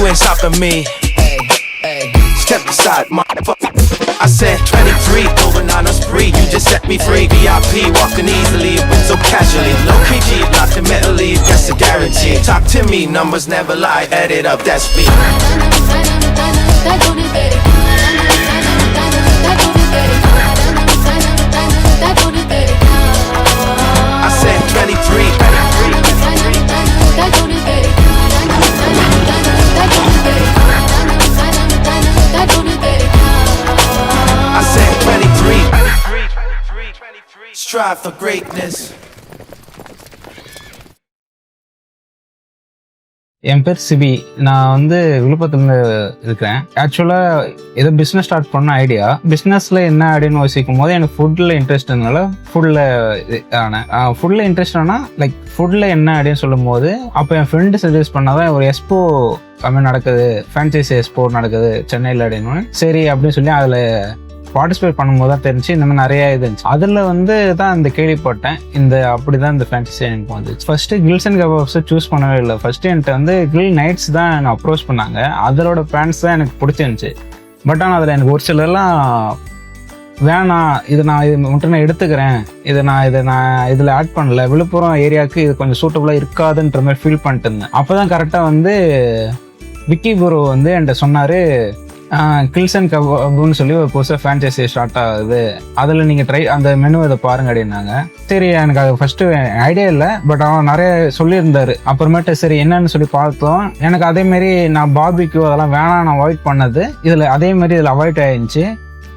you ain't stopping me. Step aside, motherfucker. I said 23, going on a spree. You just set me free. VIP, walking easily, went so casually. Low PG, locked in mentally, that's a guarantee. Talk to me, numbers never lie. Add it up, that's me. I said 23. I said 23. Strive for greatness. என் பேர் CP. நான் வந்து விழுப்புரத்துல இருக்கிறேன். ஆக்சுவலாக ஏதோ business start பண்ண idea. பிஸ்னஸில் என்ன ஐடியான்னு யோசிக்கும் போது எனக்கு ஃபுட்டில் இன்ட்ரெஸ்ட் இருந்தனால ஃபுட்டில் இன்ட்ரெஸ்ட் ஆனால் லைக் ஃபுட்டில் என்ன ஐடியான்னு சொல்லும் போது அப்போ என் ஃப்ரெண்டு சஜஸ்ட் பண்ணாதான் ஒரு எக்ஸ்போ நடக்குது, ஃப்ரான்ச்சைசி எக்ஸ்போ நடக்குது சென்னையில் அப்படின்னு. சரி அப்படின்னு சொல்லி அதில் பார்ட்டிசிபேட் பண்ணும்போது தான் தெரிஞ்சு இந்த மாதிரி நிறைய இது இருந்துச்சு. அதில் வந்து தான் இந்த கேள்விப்பட்டேன். அப்படிதான் இந்த ஃபேன்டசி எனக்கு வந்துச்சு. ஃபர்ஸ்ட் கில்ஸ் அண்ட் கபாப்ஸை சூஸ் பண்ணவே இல்லை. ஃபர்ஸ்ட் என்கிட்ட வந்து கில் நைட்ஸ் தான் என்னை அப்ரோச் பண்ணாங்க. அதோட பேண்ட்ஸ் தான் எனக்கு பிடிச்சிருந்துச்சு. பட் ஆனால் அதில் எனக்கு ஒரு சிலர்லாம் வேணாம், இது மட்டும் நான் எடுத்துக்கிறேன், நான் இதில் ஆட் பண்ணல, விழுப்புரம் ஏரியாவுக்கு இது கொஞ்சம் சூட்டபுளாக இருக்காதுன்ற மாதிரி ஃபீல் பண்ணிட்டு இருந்தேன். அப்போ தான் கரெக்டாக வந்து விக்கி ப்ரோ வந்து என்கிட்ட சொன்னார், கில்ஸ் அண்ட் கபாப்னு சொல்லி ஒரு புதுசாக ஃப்ரான்ச்சைசி ஸ்டார்ட் ஆகுது, அதில் நீங்கள் அந்த மெனு இதை பாருங்க அப்படின்னாங்க. சரி, எனக்கு அது ஃபஸ்ட்டு ஐடியா இல்லை, பட் அவன் நிறைய சொல்லியிருந்தார். அப்புறமேட்டு சரி என்னன்னு சொல்லி பார்த்தோம். எனக்கு அதேமாரி நான் பார்பிக்யூ அதெல்லாம் வேணாம் நான் அவாய்ட் பண்ணது இதில் அவாய்ட் ஆயிடுச்சு.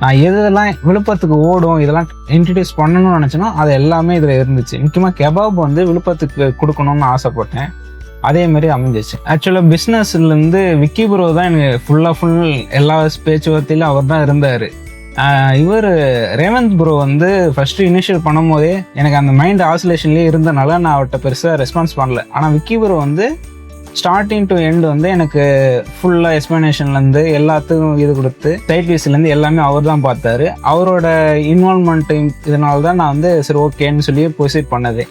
நான் எதெல்லாம் விழுப்புரத்துக்கு ஓடும் இதெல்லாம் இன்ட்ரடியூஸ் பண்ணணும்னு நினச்சேனோ அது எல்லாமே இதில் இருந்துச்சு. முக்கியமாக கெபாப் வந்து விழுப்புரத்துக்கு கொடுக்கணும்னு ஆசைப்பட்டேன். அதே மாதிரி அமைஞ்சிச்சு. ஆக்சுவலாக பிஸ்னஸ்லேருந்து விக்கி ப்ரோ தான் எனக்கு ஃபுல் எல்லா பேச்சுவார்த்தையிலும் அவர் தான் இருந்தார். இவர் ரேவந்த் ப்ரோ வந்து ஃபஸ்ட்டு இனிஷியல் பண்ணும் போதே எனக்கு அந்த மைண்ட் ஆசிலேஷன்லேயே இருந்தனால நான் அவர்கிட்ட பெருசாக ரெஸ்பான்ஸ் பண்ணல. ஆனால் விக்கி ப்ரோ வந்து ஸ்டார்டிங் டு எண்ட் வந்து எனக்கு ஃபுல்லாக எக்ஸ்பிளனேஷன்லேருந்து எல்லாத்துக்கும் இது கொடுத்து சைட் விசிட்லேருந்து எல்லாமே அவர் தான் பார்த்தாரு. அவரோட இன்வால்மெண்ட் இதனால தான் நான் வந்து சரி ஓகேன்னு சொல்லி ப்ரொசீட் பண்ணது.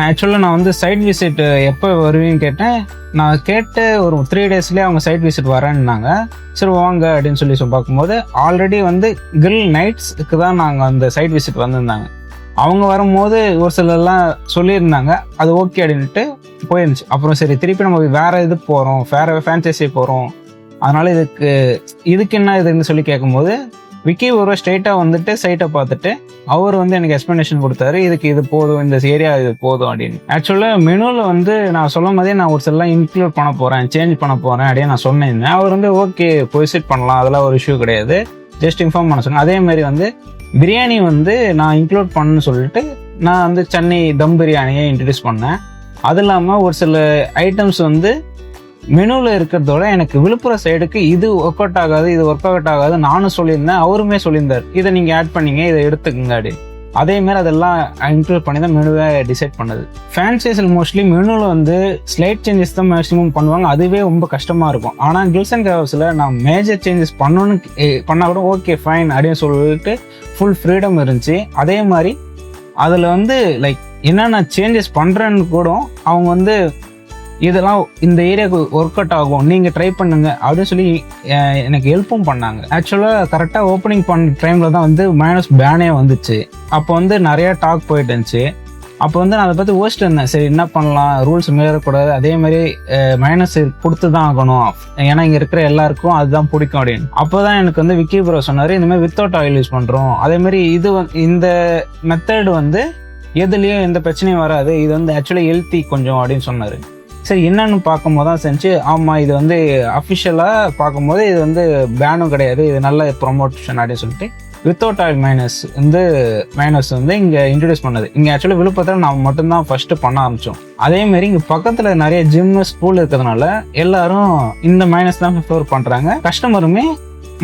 ஆக்சுவலாக நான் வந்து சைட் விசிட் எப்போ வருவீன்னு கேட்டேன். நான் கேட்டு ஒரு 3 daysலேயே அவங்க சைட் விசிட் வரேன்னாங்க. சரி வாங்க அப்படின்னு சொல்லி பார்க்கும்போது ஆல்ரெடி வந்து கில் நைட்ஸுக்கு தான் நாங்கள் அந்த சைட் விசிட் வந்திருந்தாங்க. அவங்க வரும்போது ஒரு சிலர்லாம் சொல்லியிருந்தாங்க, அது ஓகே அப்படின்ட்டு போயிருந்துச்சு. அப்புறம் சரி திருப்பி நம்ம வேறு இது போகிறோம், வேறு ஃபேன்ச்சைசி போகிறோம், அதனால் இதுக்கு என்ன இதுன்னு சொல்லி கேட்கும்போது விக்கி ஒரு ஸ்ட்ரெயிட்டாக வந்துட்டு சைட்டை பார்த்துட்டு அவர் வந்து எனக்கு எக்ஸ்ப்ளனேஷன் கொடுத்தாரு, இது போதும், இந்த ஏரியா இது போதும் அப்படின்னு. ஆக்சுவலாக மெனுவில் வந்து நான் சொல்லும் போதே நான் ஒரு சிலலாம் இன்க்ளூட் பண்ண போகிறேன், சேஞ்ச் பண்ண போகிறேன் அப்படின்னு நான் சொன்னேன். அவர் வந்து ஓகே ப்ரொசீட் பண்ணலாம், அதெல்லாம் ஒரு இஷ்யூ கிடையாது, ஜஸ்ட் இன்ஃபார்ம் பண்ண சொன்னேன். அதே மாதிரி வந்து பிரியாணி வந்து நான் இன்க்ளூட் பண்ணணும்னு சொல்லிட்டு நான் வந்து சென்னை தம் பிரியாணியை இன்ட்ரடியூஸ் பண்ணேன். அது இல்லாமல் ஒரு சில ஐட்டம்ஸ் வந்து மெனுவில் இருக்கிறதோட எனக்கு விழுப்புரம் சைடுக்கு இது ஒர்க் அவுட் ஆகாது நானும் சொல்லியிருந்தேன், அவருமே சொல்லியிருந்தார், இதை நீங்கள் ஆட் பண்ணீங்க, இதை எடுத்துக்கங்க அப்படின்னு. அதேமாதிரி அதெல்லாம் இன்க்ளூட் பண்ணி தான் மெனுவை டிசைட் பண்ணது. ஃபேன்ச்சைஸில் மோஸ்ட்லி மெனுவில் வந்து ஸ்லைட் சேஞ்சஸ் தான் மேக்ஸிமம் பண்ணுவாங்க, அதுவே ரொம்ப கஷ்டமாக இருக்கும். ஆனால் கில்ஸ் அண்ட் கபாப்ஸில் நான் மேஜர் சேஞ்சஸ் பண்ணால் கூட ஓகே ஃபைன் அப்படின்னு சொல்லிட்டு ஃபுல் ஃப்ரீடம் இருந்துச்சு. அதே மாதிரி அதில் வந்து லைக் என்னென்ன சேஞ்சஸ் பண்ணுறேன்னு கூட அவங்க வந்து இதெல்லாம் இந்த ஏரியாவுக்கு ஒர்க் அவுட் ஆகும், நீங்கள் ட்ரை பண்ணுங்க அப்படின்னு சொல்லி எனக்கு ஹெல்ப்பும் பண்ணாங்க. ஆக்சுவலாக கரெக்டாக ஓப்பனிங் பண்ண டைமில் தான் வந்து மைனஸ் பேனே வந்துச்சு. அப்போ வந்து நிறையா டாக் போயிட்டு இருந்துச்சு. அப்போ வந்து நான் அதை பற்றி யோசிச்சுட்டு இருந்தேன், சரி என்ன பண்ணலாம், ரூல்ஸ் மீறக்கூடாது, அதே மாதிரி மைனஸ் கொடுத்து தான் ஆகணும், ஏன்னா இங்கே இருக்கிற எல்லாருக்கும் அதுதான் பிடிக்கும் அப்படின்னு. அப்போ தான் எனக்கு வந்து விக்கி ப்ரோ சொன்னார், இந்த மாதிரி வித்தவுட் ஆயில் யூஸ் பண்ணுறோம், அதே மாதிரி இந்த மெத்தட் வந்து எதுலேயும் எந்த பிரச்சனையும் வராது, இது வந்து ஆக்சுவலி ஹெல்த்தி கொஞ்சம் அப்படின்னு சொன்னார். சரி என்னன்னு பார்க்கும்போது தான் செஞ்சு ஆமாம், இது வந்து அஃபிஷியலாக பார்க்கும்போது இது வந்து பேனும் கிடையாது, இது நல்ல ப்ரொமோஷன் அப்படின்னு சொல்லிட்டு வித்தவுட் ஆயில் மைனஸ் வந்து இங்கே இன்ட்ரடியூஸ் பண்ணது. இங்கே ஆக்சுவலி விழுப்புரத்தில் நான் மட்டும்தான் ஃபஸ்ட்டு பண்ண ஆரம்பித்தோம். அதேமாரி இங்கே பக்கத்தில் நிறைய ஜிம்மு ஸ்கூல் இருக்கிறதுனால எல்லாரும் இந்த மைனஸ் தான் ப்ரிஃபர் பண்ணுறாங்க. கஸ்டமருமே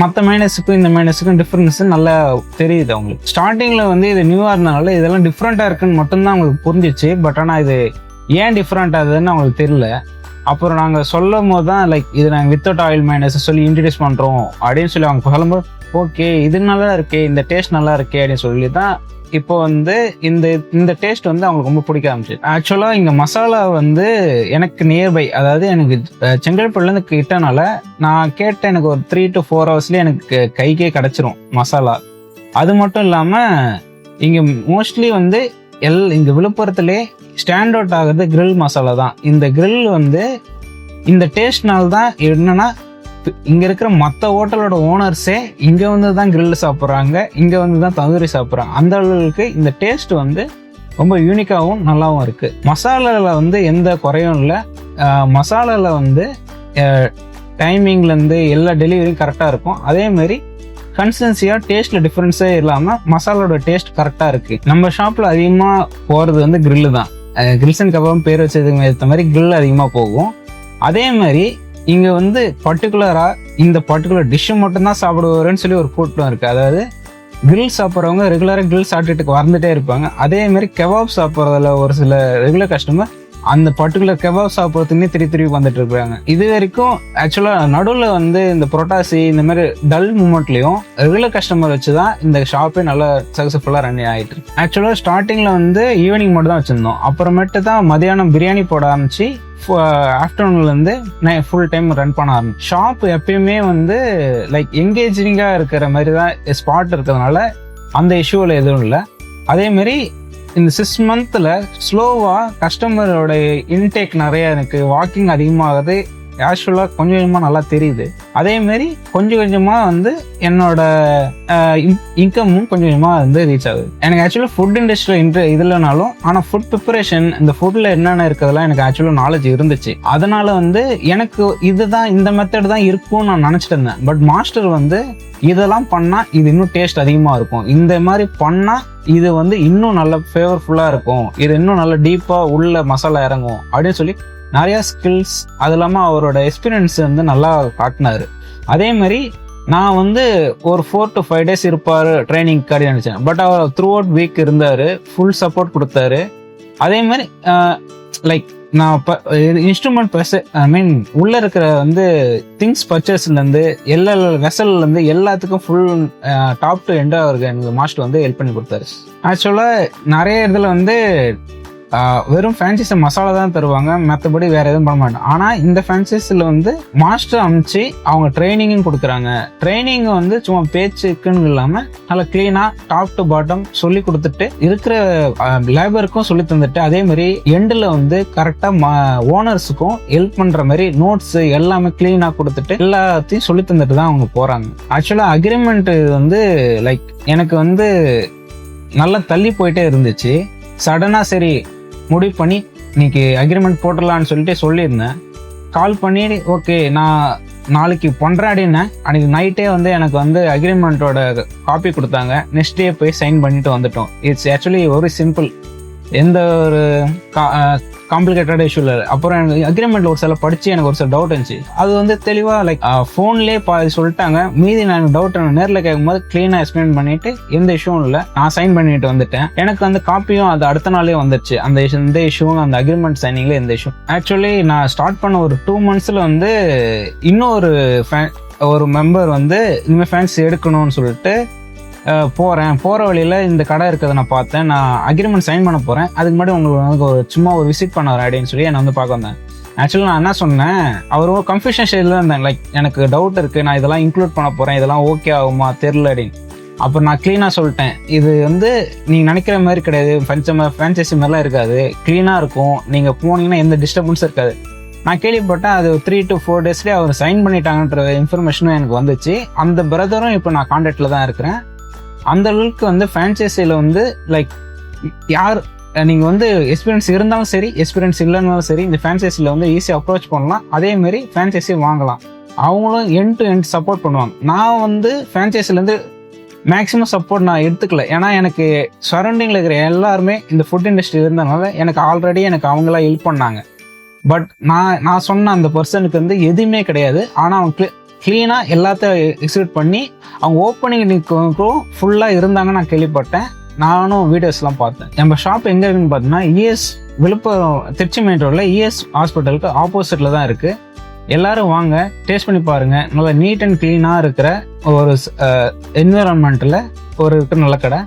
மற்ற மைனஸுக்கும் இந்த மைனஸுக்கும் டிஃப்ரென்ஸ் நல்லா தெரியுது அவங்களுக்கு. ஸ்டார்டிங்கில் வந்து இது நியூவாக இருந்தனால இதெல்லாம் டிஃப்ரெண்ட்டாக இருக்குன்னு மட்டும்தான் அவங்களுக்கு புரிஞ்சிச்சு. பட் ஆனால் இது ஏன் டிஃப்ரெண்ட் ஆகுதுன்னு அவங்களுக்கு தெரியல. அப்புறம் நாங்கள் சொல்லும் போது தான் லைக் இது நாங்கள் வித்தவுட் ஆயில் மைனஸ் சொல்லி இன்ட்ரடியூஸ் பண்ணுறோம் அப்படின்னு சொல்லி அவங்க சொல்லும்போது ஓகே இது நல்லா இருக்கே, இந்த டேஸ்ட் நல்லா இருக்கே அப்படின்னு சொல்லி தான் இப்போ வந்து இந்த டேஸ்ட் வந்து அவங்களுக்கு ரொம்ப பிடிக்க ஆரம்பிச்சு. ஆக்சுவலாக இங்கே மசாலா வந்து எனக்கு நியர்பை, அதாவது எனக்கு செங்கல்பட்டுலேருந்து கிட்டனால நான் கேட்ட எனக்கு ஒரு 3 to 4 ஹவர்ஸ்லேயே எனக்கு கைக்கே கிடச்சிரும் மசாலா. அது மட்டும் இல்லாமல் இங்கே மோஸ்ட்லி வந்து இங்கே விழுப்புரத்துலேயே ஸ்டாண்ட் அவுட் ஆகுறது கிரில் மசாலா தான். இந்த கிரில் வந்து இந்த டேஸ்ட்னால தான் என்னன்னா இங்கே இருக்கிற மற்ற ஹோட்டலோட ஓனர்ஸே இங்கே வந்து தான் கிரில் சாப்பிட்றாங்க, இங்கே வந்து தான் தந்தூரி சாப்பிட்றாங்க. அந்த அளவுக்கு இந்த டேஸ்ட் வந்து ரொம்ப யூனிக்காகவும் நல்லாவும் இருக்குது. மசாலாவில் வந்து எந்த குறையும் இல்லை. மசாலாவில் வந்து டைமிங்லேருந்து எல்லா டெலிவரியும் கரெக்டாக இருக்கும். அதேமாரி கன்சிஸ்டன்சியாக டேஸ்ட்டில் டிஃப்ரென்ஸே இல்லாமல் மசாலோட டேஸ்ட் கரெக்டாக இருக்குது. நம்ம ஷாப்பில் அதிகமாக போகிறது வந்து கிரில்லு தான். கிரில்ஸ் அண்ட் கபாப் பேர் வச்சதுக்கு ஏற்ற மாதிரி கிரில் அதிகமாக போகும். அதே மாதிரி இங்கே வந்து பர்டிகுலராக இந்த பர்டிகுலர் டிஷ்ஷை மட்டும்தான் சாப்பிடுவாருன்னு சொல்லி ஒரு கூட்டம் இருக்குது. அதாவது கிரில் சாப்பிட்றவங்க ரெகுலராக கிரில் சாப்பிட்டுட்டு வந்துட்டே இருப்பாங்க. அதேமாதிரி கபாப் சாப்பிட்றதுல ஒரு சில ரெகுலர் கஸ்டமர் அந்த பர்டிகுலர் கபாப் சாப்பிட்றதுக்குன்னே திருப்பி வந்துட்டு இருக்காங்க. இது வரைக்கும் ஆக்சுவலாக நடுவில் வந்து இந்த புரோட்டாசி இந்த மாதிரி டல் மூமெண்ட்லேயும் ரெகுலர் கஸ்டமர் வச்சு தான் இந்த ஷாப்பே நல்லா சக்ஸஸ்ஃபுல்லாக ரன் ஆகிட்டு இருக்கு. ஆக்சுவலாக ஸ்டார்டிங்கில் வந்து ஈவினிங் மட்டும் தான் வச்சுருந்தோம். அப்புறமேட்டு தான் மதியானம் பிரியாணி போட ஆரம்பிச்சு ஆஃப்டர்நூன்லேருந்து ஃபுல் டைம் ரன் பண்ண ஆரம்பிச்சு. ஷாப் எப்பயுமே வந்து லைக் என்கேஜிங்காக இருக்கிற மாதிரி தான் ஸ்பாட் இருக்கிறதுனால அந்த இஷ்யூவில் எதுவும் இல்லை. அதேமாரி இந்த 6 months ஸ்லோவாக கஸ்டமரோட இன்டேக் நிறைய, எனக்கு வாக்கிங் அதிகமாகுது, ஆக்சுவலாக கொஞ்சம் கொஞ்சமாக நல்லா தெரியுது. அதேமாரி கொஞ்சம் கொஞ்சமாக வந்து என்னோட இன்கமும் கொஞ்சம் கொஞ்சமாக வந்து ரீச் ஆகுது. எனக்கு ஆக்சுவலாக ஃபுட் இண்டஸ்ட்ரியில் இல்லைனாலும் ஆனால் ஃபுட் ப்ரிப்பரேஷன் இந்த ஃபுட்டில் என்னென்ன இருக்கிறதுலாம் எனக்கு ஆக்சுவலாக நாலேஜ் இருந்துச்சு. அதனால வந்து எனக்கு இதுதான் இந்த மெத்தட் தான் இருக்கும்னு நான் நினச்சிட்டு இருந்தேன். பட் மாஸ்டர் வந்து இதெல்லாம் பண்ணால் இது இன்னும் டேஸ்ட் அதிகமாக இருக்கும், இந்த மாதிரி பண்ணால் இது வந்து இன்னும் நல்ல ஃபேவர்ஃபுல்லாக இருக்கும், இது இன்னும் நல்ல டீப்பாக உள்ள மசாலா இறங்கும் அப்படின்னு சொல்லி நிறையா ஸ்கில்ஸ், அது இல்லாமல் அவரோட எக்ஸ்பீரியன்ஸ் வந்து நல்லா காட்டினார். அதே மாதிரி நான் வந்து ஒரு 4 to 5 days இருப்பார் ட்ரைனிங் கார்டு நினச்சேன். பட் அவர் த்ரூ அவுட் வீக் இருந்தார், ஃபுல் சப்போர்ட் கொடுத்தாரு. அதே மாதிரி லைக் நான் இப்போ இன்ஸ்ட்ருமெண்ட் உள்ளே இருக்கிற வந்து திங்ஸ் பர்ச்சேஸ்லேருந்து எல்லா வெசல்லேருந்து எல்லாத்துக்கும் ஃபுல் டாப் டு எண்டாக அவருக்கு எனக்கு மாஸ்டர் வந்து ஹெல்ப் பண்ணி கொடுத்தாரு. ஆக்சுவலாக நிறைய இதில் வந்து வெறும் ஃபேன்சிஸை மசாலா தான் தருவாங்க, மற்றபடி வேறு எதுவும் பண்ண மாட்டோம். ஆனால் இந்த ஃபேன்சிஸில் வந்து மாஸ்டர் அனுப்பிச்சு அவங்க ட்ரைனிங்கும் கொடுக்குறாங்க. ட்ரைனிங் வந்து சும்மா பேச்சுக்குன்னு இல்லாமல் நல்லா க்ளீனாக டாப் டு பாட்டம் சொல்லி கொடுத்துட்டு இருக்கிற லேபருக்கும் சொல்லி தந்துட்டு, அதே மாதிரி எண்டில் வந்து கரெக்டாக ஓனர்ஸுக்கும் ஹெல்ப் பண்ணுற மாதிரி நோட்ஸ் எல்லாமே க்ளீனாக கொடுத்துட்டு எல்லாத்தையும் சொல்லி தந்துட்டு தான் அவங்க போகிறாங்க. ஆக்சுவலாக அக்ரிமெண்ட் வந்து லைக் எனக்கு வந்து நல்லா தள்ளி போயிட்டே இருந்துச்சு. சடனாக சரி முடிவு பண்ணி இன்னைக்கு அக்ரிமெண்ட் போட்டுடலான்னு சொல்லிட்டு சொல்லியிருந்தேன். கால் பண்ணி ஓகே நான் நாளைக்கு பண்ணுறேன் அப்படின்னேன். அன்றைக்கி நைட்டே வந்து எனக்கு வந்து அக்ரிமெண்ட்டோட காப்பி கொடுத்தாங்க. நெக்ஸ்ட் டே போய் சைன் பண்ணிட்டு வந்துட்டோம். இட்ஸ் ஆக்சுவலி வெரி சிம்பிள், எந்த ஒரு காம்ப்ளிகேட்டட் இஷ்யூ இல்லை. அப்புறம் எனக்கு அக்ரிமெண்ட்டில் ஒரு சில படித்து எனக்கு ஒரு சில டவுட் இருந்துச்சு. அது வந்து தெளிவாக லைக் ஃபோன்லேயே சொல்லிட்டாங்க. மீதி நான் டவுட் நேரில் கேட்கும்போது க்ளீனாக எக்ஸ்பிளைன் பண்ணிவிட்டு எந்த இஷ்யூவும் இல்லை, நான் சைன் பண்ணிட்டு வந்துட்டேன். எனக்கு அந்த காப்பியும் அது அடுத்த நாளே வந்துடுச்சு. எந்த இஷ்யூவும் அந்த அக்ரிமெண்ட் சைனிங்கில் எந்த இஷ்யூ. ஆக்சுவலி நான் ஸ்டார்ட் பண்ண ஒரு 2 months வந்து இன்னொரு ஒரு மெம்பர் வந்து இனிமேல் ஃபேன்ஸ் எடுக்கணும்னு சொல்லிட்டு போகிற வழியில் இந்த கடை இருக்கிறத நான் பார்த்தேன். நான் அக்ரிமெண்ட் சைன் பண்ண போகிறேன், அதுக்கு முன்னாடி உங்களுக்கு ஒரு சும்மா ஒரு விசிட் பண்ண வரேன் அப்படின்னு சொல்லி என்னை வந்து பார்க்க வந்தேன். ஆக்சுவலாக நான் என்ன சொன்னேன், அவர் ஒரு கன்ஃபியூஷன் ஸ்டேஜில் தான் இருந்தேன். லைக் எனக்கு டவுட் இருக்குது, நான் இதெல்லாம் இன்க்ளூட் பண்ண போகிறேன், இதெல்லாம் ஓகே ஆகுமா தெரில அப்படின்னு. அப்புறம் நான் க்ளீனாக சொல்லிட்டேன், இது வந்து நீங்கள் நினைக்கிற மாதிரி கிடையாது, ஃபேன்சைசி மாதிரிலாம் இருக்காது, க்ளீனாக இருக்கும், நீங்கள் போனீங்கன்னா எந்த டிஸ்டர்பன்ஸும் இருக்காது. நான் கேள்விப்பட்டேன் அது 3 to 4 daysலேயே அவர் சைன் பண்ணிட்டாங்கன்ற இன்ஃபர்மேஷனும் எனக்கு வந்துச்சு. அந்த பிரதரும் இப்போ நான் கான்டாக்டில் தான் இருக்கிறேன். அந்த அளவுக்கு வந்து ஃப்ரான்ச்சைஸியில் வந்து லைக் யார் நீங்கள் வந்து எக்ஸ்பீரியன்ஸ் இருந்தாலும் சரி, எக்ஸ்பீரியன்ஸ் இல்லைனாலும் சரி, இந்த ஃப்ரான்ச்சைஸியில் வந்து ஈஸியாக அப்ரோச் பண்ணலாம். அதேமாரி ஃப்ரான்ச்சைஸி வாங்கலாம், அவங்களும் எண்ட் டு எண்ட் சப்போர்ட் பண்ணுவாங்க. நான் வந்து ஃப்ரான்ச்சைஸிலேருந்து மேக்ஸிமம் சப்போர்ட் நான் எடுத்துக்கல, ஏன்னா எனக்கு சரௌண்டிங்கில் இருக்கிற எல்லாருமே இந்த ஃபுட் இண்டஸ்ட்ரி இருந்தனால எனக்கு ஆல்ரெடி எனக்கு அவங்களாம் ஹெல்ப் பண்ணாங்க. பட் நான் சொன்ன அந்த பர்சனுக்கு வந்து எதுவுமே கிடையாது. ஆனால் அவங்க க்ளீனாக எல்லாத்தையும் எக்ஸிக்யூட் பண்ணி அவங்க ஓப்பனிங்க்கும் ஃபுல்லாக இருந்தாங்க நான் கேள்விப்பட்டேன். நானும் வீடியோஸ்லாம் பார்த்தேன். நம்ம ஷாப் எங்கே இருக்குன்னு பார்த்தீங்கன்னா இஎஸ் விழுப்புரம் திருச்சி மெயின் ரோடில் இஎஸ் ஹாஸ்பிட்டலுக்கு ஆப்போசிட்டில் தான் இருக்குது. எல்லோரும் வாங்க, டேஸ்ட் பண்ணி பாருங்கள். நல்லா நீட் அண்ட் க்ளீனாக இருக்கிற ஒரு என்விரான்மெண்ட்டில் இருக்கிற நல்ல கடை.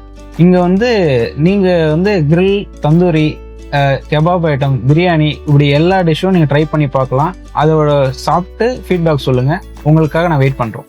இங்கே வந்து நீங்கள் வந்து grill, tandoori, kebab item, biryani இப்படி எல்லா டிஷ்ஷும் நீங்கள் ட்ரை பண்ணி பார்க்கலாம். அதோட சாப்பிட்டு ஃபீட்பேக் சொல்லுங்கள். உங்களுக்காக நான் வெயிட் பண்ணுறோம்.